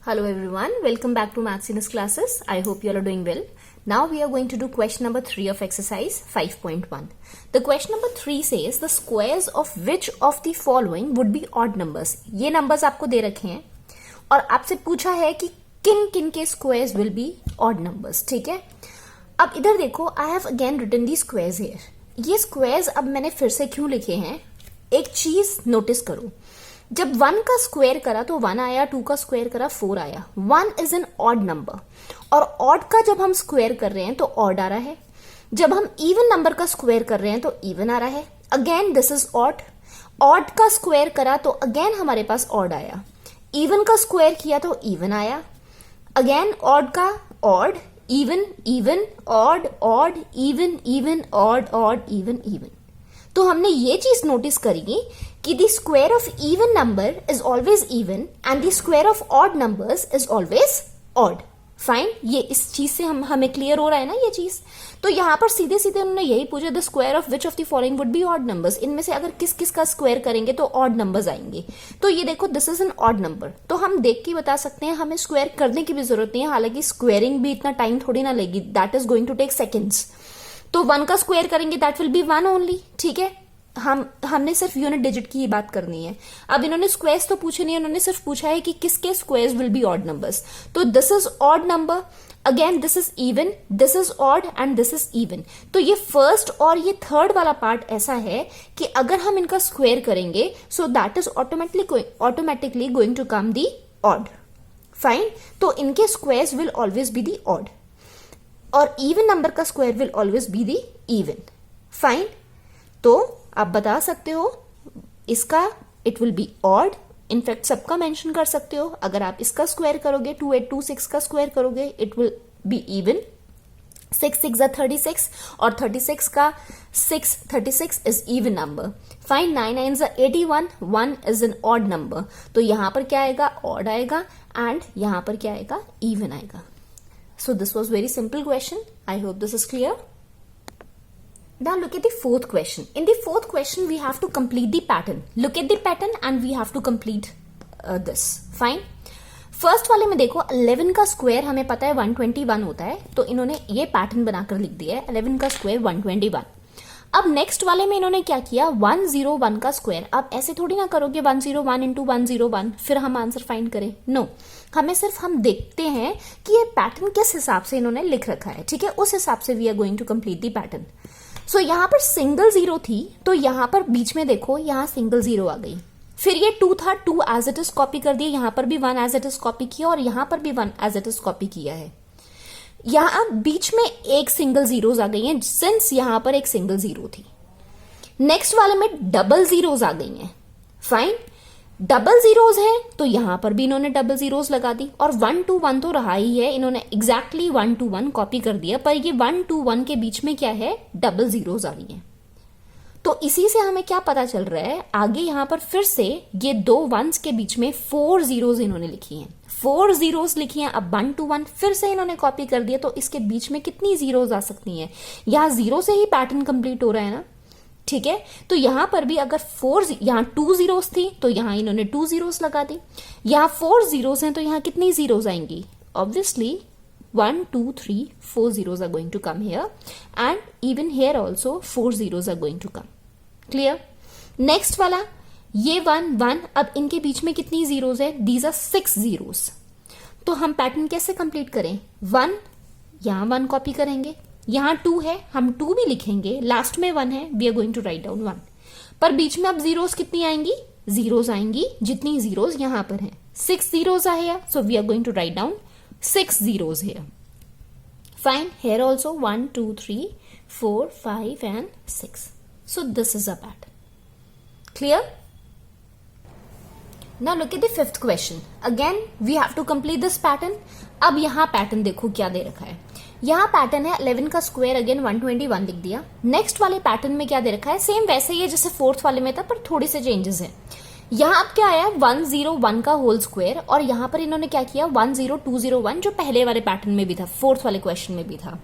Hello everyone, welcome back to Maths in classes. I hope you all are doing well. Now we are going to do question number 3 of exercise 5.1. The question number 3 says the squares of which of the following would be odd numbers. ये numbers आपको दे रखे हैं और आपसे पूछा है कि किन किन के squares will be odd numbers. ठीक है, अब इधर देखो, I have again written these squares here. ये squares अब मैंने फिर से क्यों लिखे हैं, एक चीज नोटिस करो. जब 1 का स्क्वायर करा तो 1 आया, 2 का स्क्वायर करा 4 आया. 1 इज एन ऑड नंबर और ऑड का जब हम स्क्वायर कर रहे हैं तो ऑड आ रहा है. जब हम इवन नंबर का स्क्वायर कर रहे हैं तो इवन आ रहा है. Again this is odd. Odd का स्क्वायर करा तो अगेन हमारे पास ऑड आया. इवन का स्क्वायर किया तो इवन आया. अगेन ऑड का odd, even even, odd odd, even even, odd odd, even even. तो हमने ये चीज नोटिस करी कि the square of even number is always even and the square of odd numbers is always odd. Fine, ये इस चीज से हमें क्लियर हो रहा है ना ये चीज. तो यहां पर सीधे सीधे उन्होंने यही पूछा, the square of which of the following would be odd numbers. इनमें से अगर किस किस का स्क्वायर करेंगे तो ऑड नंबर्स आएंगे. तो ये देखो, this is an odd number. तो हम देख के बता सकते हैं, हमें स्क्वायर करने की भी जरूरत नहीं है. हालांकि स्क्वायरिंग भी इतना टाइम थोड़ी ना लेगी, that is going to take seconds. तो 1 का स्क्वायर करेंगे दैट विल बी 1 ओनली. ठीक है, हमने सिर्फ यूनिट डिजिट की ही बात करनी है. अब इन्होंने स्क्वायर्स तो पूछे नहीं, उन्होंने सिर्फ पूछा है कि किसके squares will be odd numbers. तो this is odd number, again this is even, this is odd and this is even. तो ये फर्स्ट और ये थर्ड वाला पार्ट ऐसा है कि अगर हम इनका स्क्वायर करेंगे so that is automatically going to come the odd. Fine, तो इनके squares will always be the odd और इवन नंबर का square will always be the even. Fine, तो आप बता सकते हो इसका it will be odd. In fact सबका मेंशन कर सकते हो. अगर आप इसका स्क्वायर करोगे 2826 का स्क्वायर करोगे इट विल बी इवन. 6 6 36 और 36 का 36 is even number. Fine, 9 9 81, 1 is an odd number. तो यहां पर क्या आएगा, ऑड आएगा एंड यहां पर क्या आएगा, इवन आएगा. So this was very simple question. I hope this is clear. Now look at the fourth question. In the fourth question, we have to complete the pattern. Look at the pattern and we have to complete this. Fine. First वाले में देखो, 11 का square हमें पता है 121 होता है. तो इन्होंने ये पैटर्न बनाकर लिख दिया है, 11 का स्क्वायर 121. अब नेक्स्ट वाले में इन्होंने क्या किया, 101 का स्क्वायर. अब ऐसे थोड़ी ना करोगे 101 इंटू 101 फिर हम आंसर फाइंड करें. नो, हमें सिर्फ हम देखते हैं कि ये पैटर्न किस हिसाब से इन्होंने लिख रखा है. ठीक है, उस हिसाब से we are going to complete the pattern. So यहां पर सिंगल जीरो थी तो यहां पर बीच में देखो, यहां सिंगल जीरो आ गई. फिर ये 2 था, 2 एज इट इज कॉपी कर दिया. यहां पर भी 1 एज इट इज कॉपी किया और यहां पर भी 1 एज इट इज कॉपी किया है. यहां बीच में एक सिंगल जीरोज आ गई हैं सिंस यहां पर एक सिंगल जीरो थी. नेक्स्ट वाले में डबल जीरोज आ गई हैं. फाइन, डबल जीरोज है तो यहां पर भी इन्होंने डबल जीरोज लगा दी. और 1 to 1 तो रहा ही है, इन्होंने एग्जैक्टली 1 to 1 कॉपी कर दिया. पर ये 1 to 1 के बीच में क्या है, डबल जीरोज आ रही है. तो इसी से हमें क्या पता चल रहा है, आगे यहां पर फिर से ये 2 1s के बीच में 4 जीरोज इन्होंने लिखी हैं. 4 जीरोज लिखी हैं. अब 1 to 1 फिर से इन्होंने कॉपी कर दिया. तो इसके बीच में कितनी जीरोज आ सकती हैं, यहां जीरो से ही पैटर्न कंप्लीट हो रहा है ना. ठीक है, तो यहां पर भी अगर 2 जीरोस थी तो यहां इन्होंने 2 जीरोस लगा दी. यहां 4 जीरोस हैं तो यहां कितनी जीरोस आएंगी, obviously 1 2 3 4 zeros are going to come here and even here also 4 zeros are going to come. Clear. Next वाला ये 1 1, अब इनके बीच में कितनी जीरोस है, दीज आर 6 जीरोस. तो हम पैटर्न कैसे कंप्लीट करें, 1 यहां 1 कॉपी करेंगे, यहां 2 है हम 2 भी लिखेंगे, लास्ट में 1 है, we are going to write down 1. पर बीच में अब जीरोस कितनी आएंगी, जीरोस आएंगी जितनी जीरोस यहां पर हैं. 6 जीरोस आए हैं, so we are going to write down 6 zeros here. Fine, here also 1 2 3 4 5 and 6. So this is a pattern. Clear? Now look at the fifth question. Again we have to complete this pattern. अब यहां pattern देखो क्या दे रखा है. यहां pattern है 11 का square, again 121 लिख दिया. नेक्स्ट वाले पैटर्न में क्या दे रखा है, सेम वैसे ही है जैसे फोर्थ वाले में था पर थोड़े से चेंजेस हैं. यहां अब क्या आया, 101 का होल स्क्वायर और यहां पर इन्होंने क्या किया, 10201 जो पहले वाले पैटर्न में भी था, फोर्थ वाले क्वेश्चन में भी था.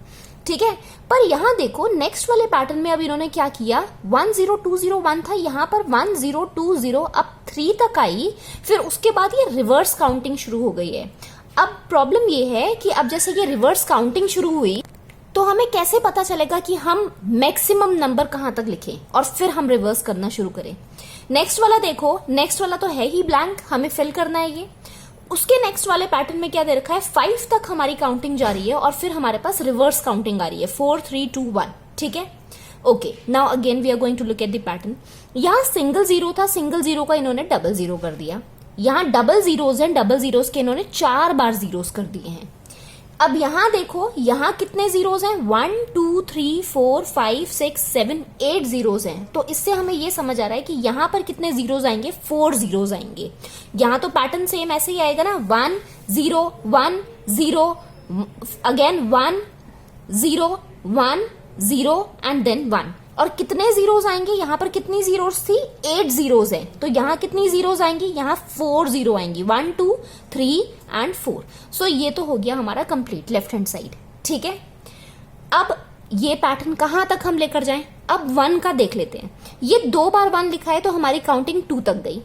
ठीक है। पर यहां देखो नेक्स्ट वाले पैटर्न में अब इन्होंने क्या किया, 10201 था, यहां पर 1020 अब 3 तक आई, फिर उसके बाद ये रिवर्स काउंटिंग शुरू हो गई है। अब प्रॉब्लम ये है कि अब जैसे ये रिवर्स काउंटिंग शुरू हुई तो हमें कैसे पता चलेगा कि हम मैक्सिमम नंबर कहां तक लिखें और फिर हम रिवर्स करना शुरू करें। नेक्स्ट वाला देखो, नेक्स्ट वाला तो है ही ब्लैंक, हमें फिल करना है ये। उसके नेक्स्ट वाले पैटर्न में क्या दे रखा है, 5 तक हमारी काउंटिंग जा रही है और फिर हमारे पास रिवर्स काउंटिंग आ रही है 4 3 2 1, ठीक है। Okay, now again we are going to look at the pattern. यहां सिंगल जीरो था, सिंगल जीरो का इन्होंने डबल जीरो कर दिया। यहां डबल जीरोज हैं, डबल जीरोज के इन्होंने 4 बार जीरोज कर दिए हैं। अब यहां देखो, यहां कितने जीरोज हैं, 1 2 3 4 5 6 7 8 जीरोज हैं। तो इससे हमें यह समझ आ रहा है कि यहां पर कितने जीरोज आएंगे, 4 जीरोज आएंगे। यहां तो पैटर्न सेम ऐसे ही आएगा ना, 1 0 1 0 अगेन 1 0 1 0 एंड देन 1। और कितने जीरोज आएंगे, यहां पर कितनी जीरोज थी, 8 जीरोज है, तो यहां कितनी जीरोज आएंगी, यहां 4 जीरो आएंगी, 1 2 3 एंड 4। सो ये तो हो गया हमारा कंप्लीट लेफ्ट हैंड साइड, ठीक है। अब ये पैटर्न कहां तक हम लेकर जाएं, अब 1 का देख लेते हैं। ये 2 बार 1 लिखा है तो हमारी काउंटिंग 2 तक गई,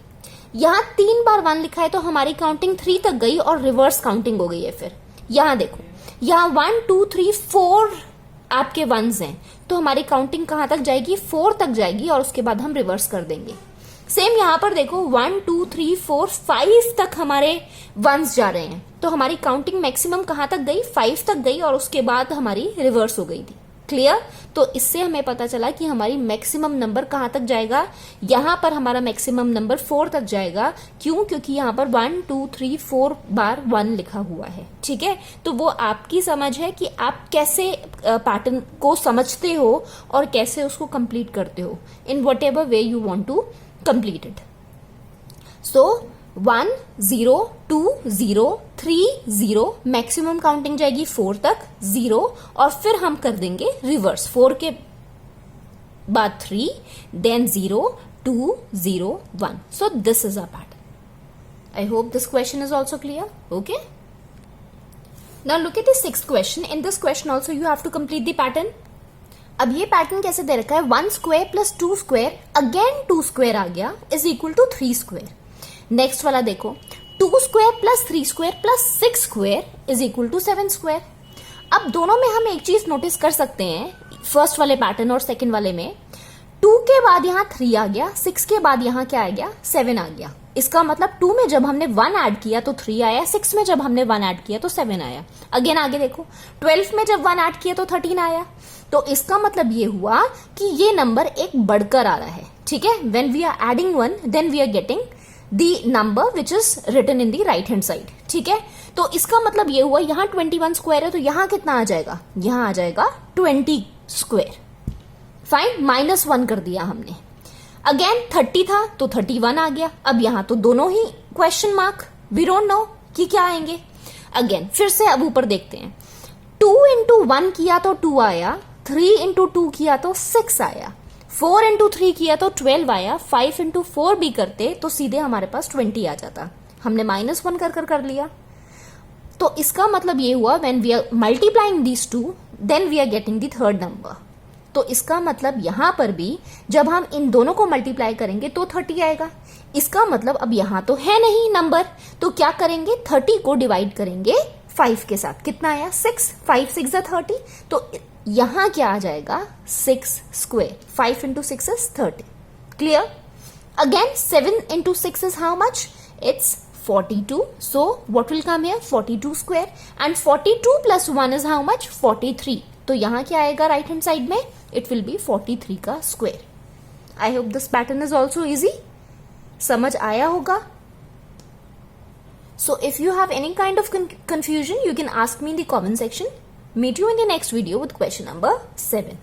यहां 3 बार 1 लिखा है तो हमारी काउंटिंग 3 तक गई और रिवर्स काउंटिंग हो गई है। फिर यहां देखो, यहां 1 2 3 4 आपके वंस हैं, तो हमारी काउंटिंग कहां तक जाएगी, 4 तक जाएगी और उसके बाद हम रिवर्स कर देंगे। सेम यहां पर देखो 1 2 3 4 5 तक हमारे वंस जा रहे हैं, तो हमारी काउंटिंग मैक्सिमम कहां तक गई, 5 तक गई और उसके बाद हमारी रिवर्स हो गई थी। क्लियर। तो इससे हमें पता चला कि हमारी मैक्सिमम नंबर कहां तक जाएगा, यहां पर हमारा मैक्सिमम नंबर 4 तक जाएगा। क्यों, क्योंकि यहां पर 1 2 3 4 बार 1 लिखा हुआ है, ठीक है। तो वो आपकी समझ है कि आप कैसे पैटर्न को समझते हो और कैसे उसको कंप्लीट करते हो, in whatever way you want to complete it. So 1 0 2 0 3 0 maximum counting जाएगी 4 तक 0 और फिर हम कर देंगे रिवर्स, 4 के बाद 3 then 0 2 0 1। So this is a pattern. I hope this question is also clear. Okay, now look at the 6th question. In this question also you have to complete the pattern. अब ये pattern कैसे दे रखा है, 1 square plus 2 square again 2 square आ गया is equal to 3 square. Next वाला देखो, 2 square plus 3 square plus 6 square is equal to 7 square. अब दोनों में हम एक चीज नोटिस कर सकते हैं, फर्स्ट वाले पैटर्न और सेकंड वाले में, 2 के बाद यहां 3 आ गया, 6 के बाद यहां क्या आ गया, 7 आ गया। इसका मतलब 2 में जब हमने 1 ऐड किया तो 3 आया, 6 में जब हमने 1 ऐड किया तो 7 आया। अगेन आगे देखो, 12 में जब 1 ऐड किया तो 13 आया। तो इसका मतलब ये हुआ कि ये नंबर एक बढ़कर आ रहा है, ठीक है। When we are adding 1 then we are getting the number which is written in the right hand side, ठीक है। तो इसका मतलब ये हुआ यहां 21 स्क्वायर है तो यहां कितना आ जाएगा, यहां आ जाएगा 20 स्क्वायर। फाइन, -1 कर दिया हमने। अगेन 30 था तो 31 आ गया। अब यहां तो दोनों ही question mark, we don't know कि क्या आएंगे। अगेन फिर से अब ऊपर देखते हैं, 2 इंटू 1 किया तो 2 आया, 3 इंटू 2 किया तो 6 आया, 4 इंटू 3 किया तो 12 आया, 5 इंटू 4 भी करते तो सीधे हमारे पास 20 आ जाता। हमने -1 कर लिया। तो इसका मतलब ये हुआ when we are multiplying these two then we are getting the third number. तो इसका मतलब यहां पर भी जब हम इन दोनों को मल्टीप्लाई करेंगे तो 30 आएगा। इसका मतलब अब यहां तो है नहीं नंबर, तो क्या करेंगे, 30 को डिवाइड करेंगे 5 के साथ। कितना आया, 6, 5 6 30। तो यहां क्या आ जाएगा, 6 square, 5 into 6 is 30। Clear. Again 7 into 6 is how much, it's 42. So what will come here, 42 square, and 42 plus 1 is how much, 43. तो यहां क्या आएगा राइट हैंड साइड में, इट विल बी 43 का square. I hope this pattern is also easy, समझ आया होगा। So if you have any kind of confusion, you can ask me in the comment section. Meet you in the next video with question number 7.